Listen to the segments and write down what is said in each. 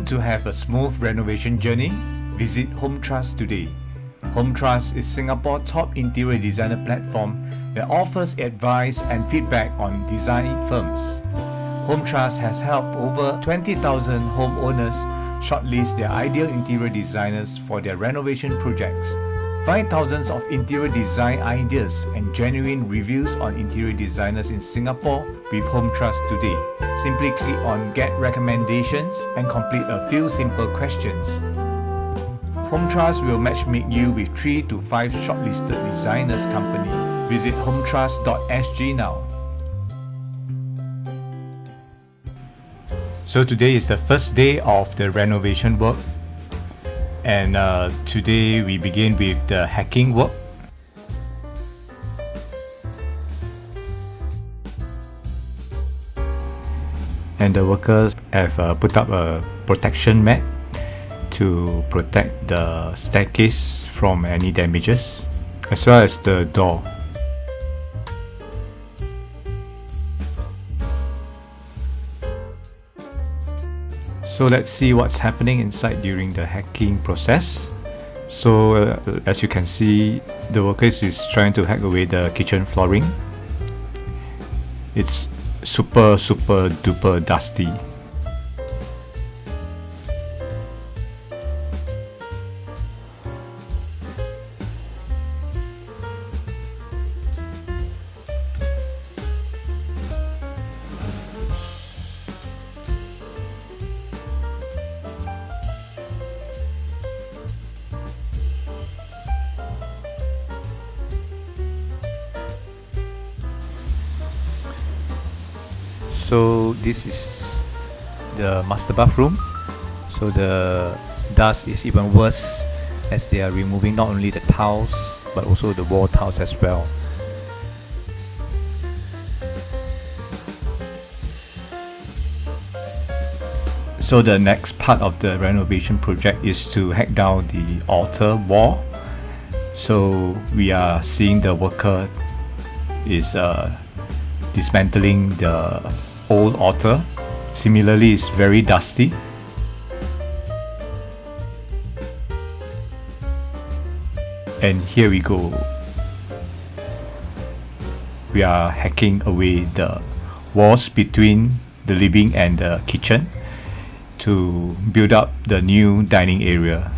Want to have a smooth renovation journey? Visit Home Trust today. Home Trust is Singapore's top interior designer platform that offers advice and feedback on design firms. Home Trust has helped over 20,000 homeowners shortlist their ideal interior designers for their renovation projects. Find thousands of interior design ideas and genuine reviews on interior designers in Singapore with Home Trust today. Simply click on Get Recommendations and complete a few simple questions. Home Trust will matchmake you with 3 to 5 shortlisted designers company. Visit hometrust.sg now. So today is the first day of the renovation work, and today we begin with the hacking work. And the workers have put up a protection mat to protect the staircase from any damages, as well as the door. So let's see what's happening inside during the hacking process. So as you can see, the workers is trying to hack away the kitchen flooring. It's super duper dusty. So this is the master bathroom. So the dust is even worse as they are removing not only the tiles but also the wall tiles as well. So the next part of the renovation project is to hack down the altar wall. So we are seeing the worker is dismantling the old altar. Similarly, it's very dusty. And here we go. We are hacking away the walls between the living and the kitchen to build up the new dining area.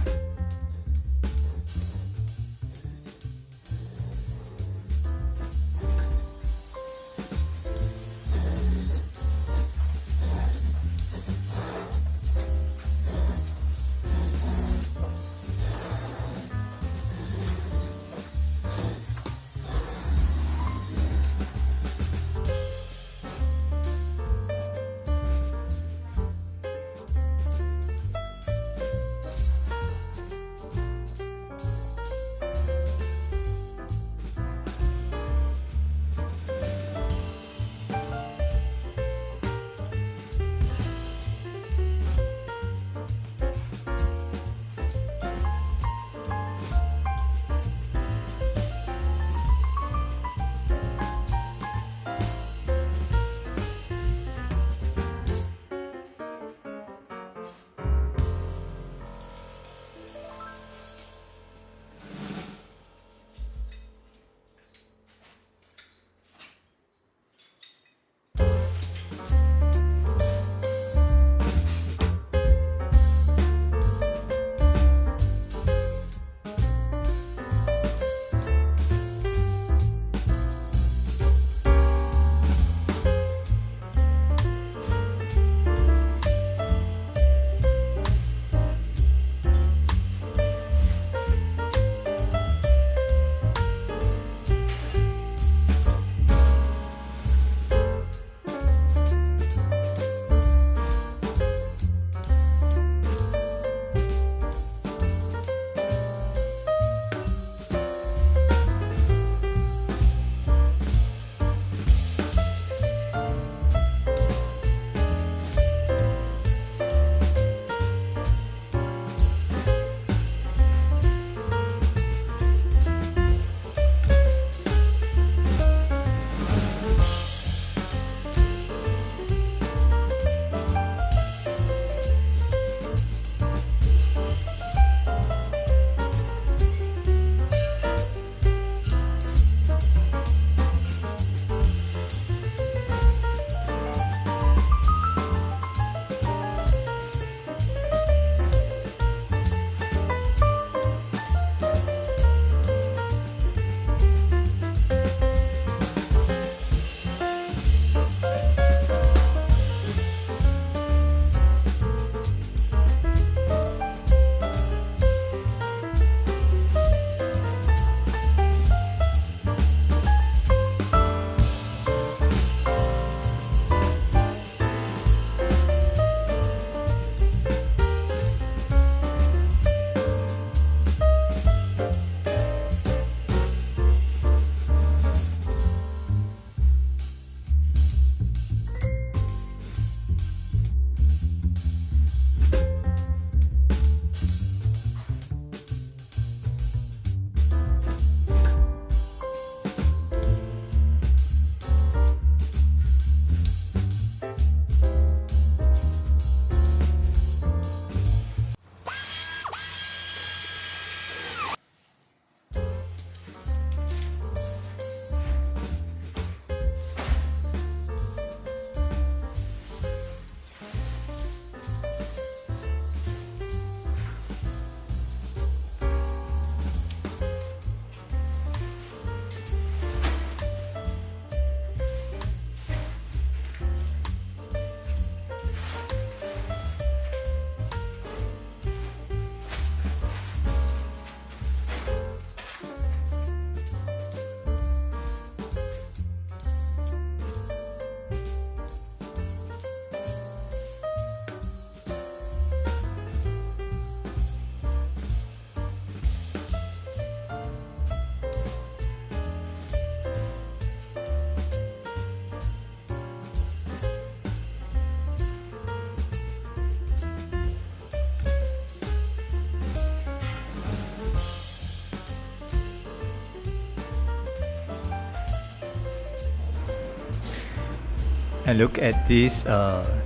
And look at this,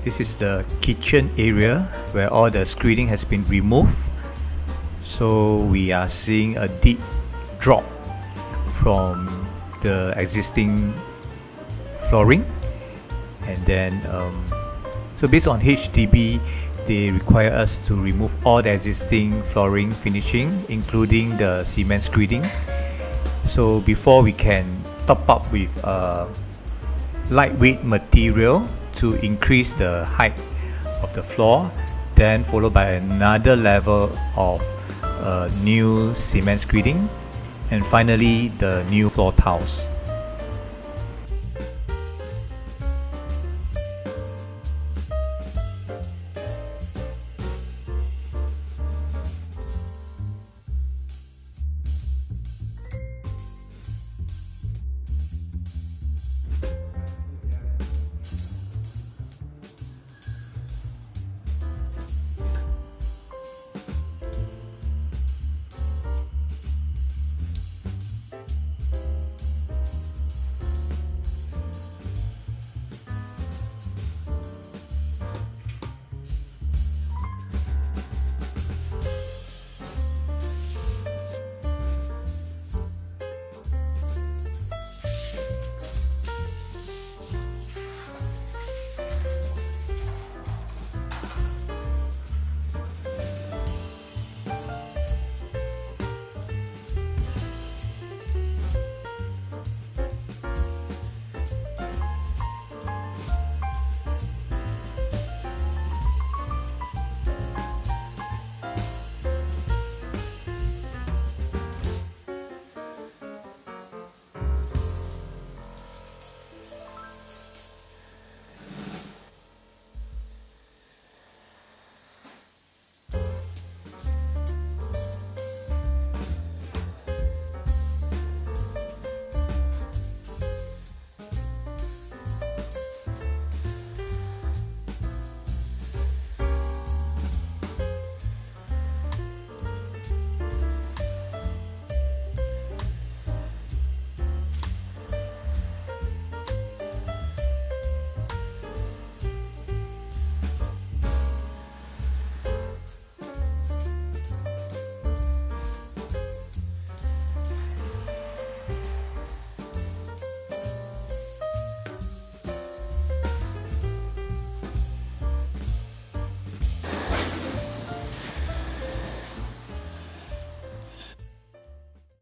this is the kitchen area where all the screening has been removed. So we are seeing a deep drop from the existing flooring. And then, so based on HDB, they require us to remove all the existing flooring finishing, including the cement screening. So before we can top up with lightweight material to increase the height of the floor, then followed by another level of new cement screening, and finally the new floor tiles.